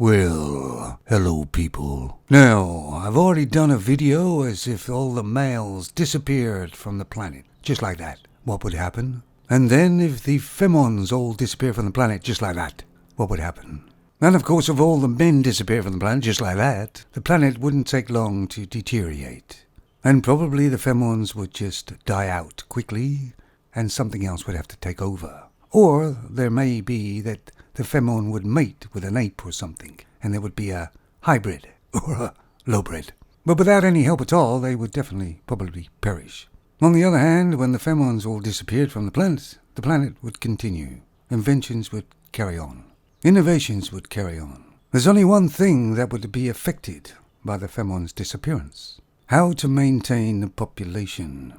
Well, hello people. Now, I've already done a video as if all the males disappeared from the planet, just like that. What would happen? And then if the femons all disappear from the planet, just like that, what would happen? And of course, if all the men disappear from the planet, just like that, the planet wouldn't take long to deteriorate. And probably the femons would just die out quickly, and something else would have to take over. Or there may be that the femon would mate with an ape or something, and there would be a hybrid or a lowbred. But without any help at all, they would definitely probably perish. On the other hand, when the femons all disappeared from the planet would continue. Inventions would carry on. Innovations would carry on. There's only one thing that would be affected by the femons' disappearance. How to maintain the population.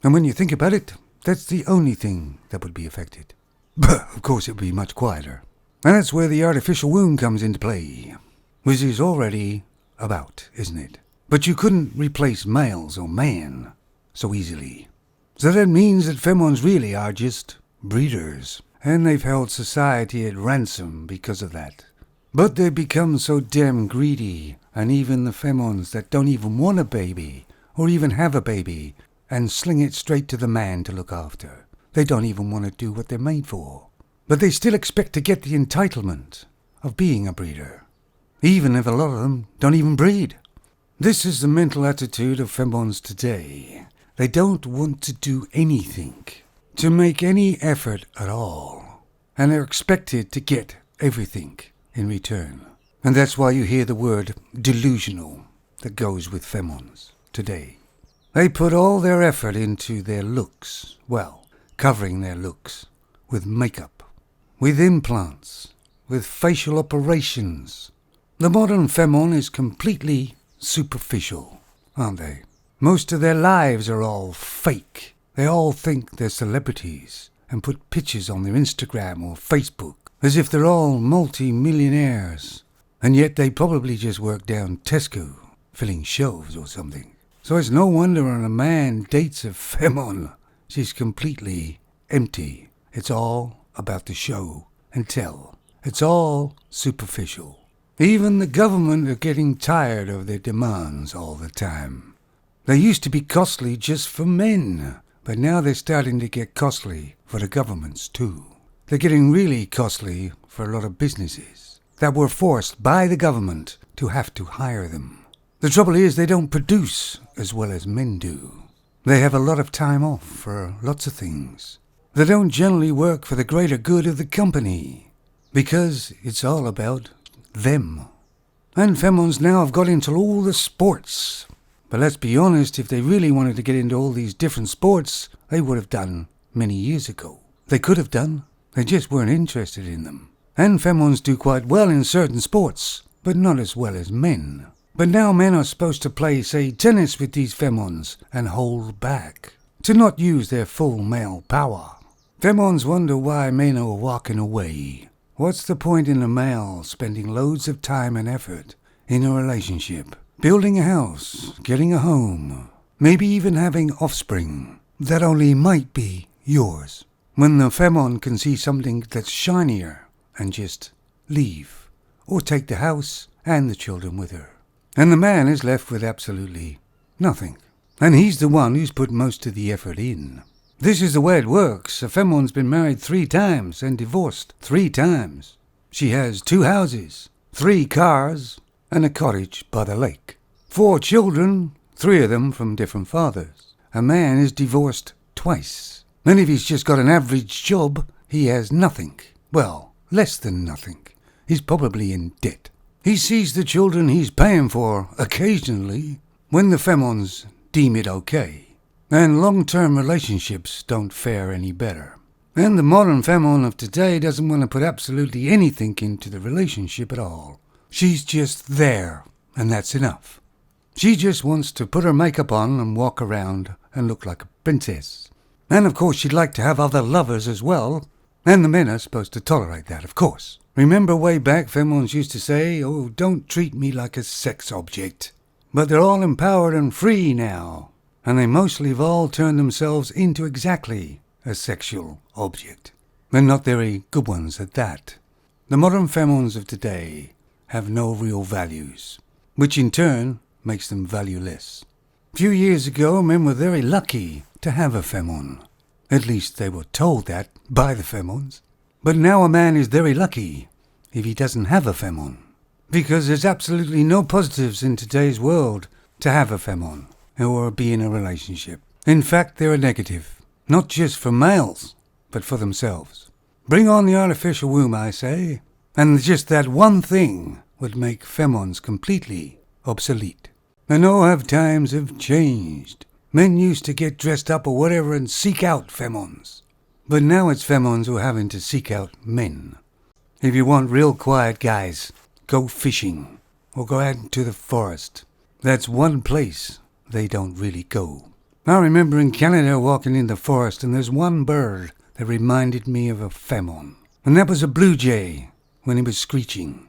And when you think about it, that's the only thing that would be affected. But, of course, it would be much quieter. And that's where the artificial womb comes into play. Which is already about, isn't it? But you couldn't replace males or man so easily. So that means that femons really are just breeders. And they've held society at ransom because of that. But they've become so damn greedy, and even the femons that don't even want a baby, or even have a baby, and sling it straight to the man to look after. They don't even want to do what they're made for. But they still expect to get the entitlement of being a breeder, even if a lot of them don't even breed. This is the mental attitude of femons today. They don't want to do anything, to make any effort at all, and they're expected to get everything in return. And that's why you hear the word delusional that goes with femons today. They put all their effort into their looks, well, covering their looks with makeup, with implants, with facial operations. The modern femon is completely superficial, aren't they? Most of their lives are all fake. They all think they're celebrities and put pictures on their Instagram or Facebook as if they're all multi-millionaires. And yet they probably just work down Tesco, filling shelves or something. So it's no wonder when a man dates a femon, she's completely empty. It's all about the show and tell. It's all superficial. Even the government are getting tired of their demands all the time. They used to be costly just for men, but now they're starting to get costly for the governments too. They're getting really costly for a lot of businesses that were forced by the government to have to hire them. The trouble is they don't produce as well as men do. They have a lot of time off for lots of things. They don't generally work for the greater good of the company because it's all about them. And femons now have got into all the sports. But let's be honest, if they really wanted to get into all these different sports, they would have done many years ago. They could have done. They just weren't interested in them. And femons do quite well in certain sports, but not as well as men. But now men are supposed to play, say, tennis with these femons and hold back, to not use their full male power. Femons wonder why men are walking away. What's the point in a male spending loads of time and effort in a relationship? Building a house, getting a home, maybe even having offspring that only might be yours. When the femon can see something that's shinier and just leave, or take the house and the children with her. And the man is left with absolutely nothing. And he's the one who's put most of the effort in. This is the way it works. A femon's been married 3 times and divorced 3 times. She has 2 houses, 3 cars, and a cottage by the lake. 4 children, 3 of them from different fathers. A man is divorced twice. And if he's just got an average job, he has nothing. Well, less than nothing. He's probably in debt. He sees the children he's paying for occasionally when the femons deem it okay. And long-term relationships don't fare any better. And the modern femon of today doesn't want to put absolutely anything into the relationship at all. She's just there, and that's enough. She just wants to put her makeup on and walk around and look like a princess. And of course she'd like to have other lovers as well, and the men are supposed to tolerate that, of course. Remember way back femons used to say, "Oh, don't treat me like a sex object." But they're all empowered and free now, and they mostly have all turned themselves into exactly a sexual object. And not very good ones at that. The modern femons of today have no real values, which in turn makes them valueless. A few years ago, men were very lucky to have a femon. At least they were told that by the femons. But now a man is very lucky if he doesn't have a femon, because there's absolutely no positives in today's world to have a femon or be in a relationship. In fact, there are negative, not just for males, but for themselves. Bring on the artificial womb, I say, and just that one thing would make femons completely obsolete. And oh, how times have changed. Men used to get dressed up or whatever and seek out femons. But now it's femons who are having to seek out men. If you want real quiet guys, go fishing or go out into the forest. That's one place they don't really go. I remember in Canada walking in the forest, and there's one bird that reminded me of a femon. And that was a blue jay when he was screeching.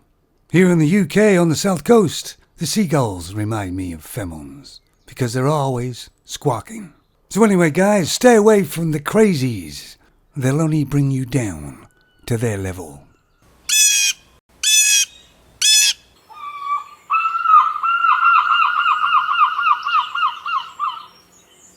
Here in the UK on the south coast, the seagulls remind me of femons because they're always squawking. So anyway, guys, stay away from the crazies. They'll only bring you down to their level.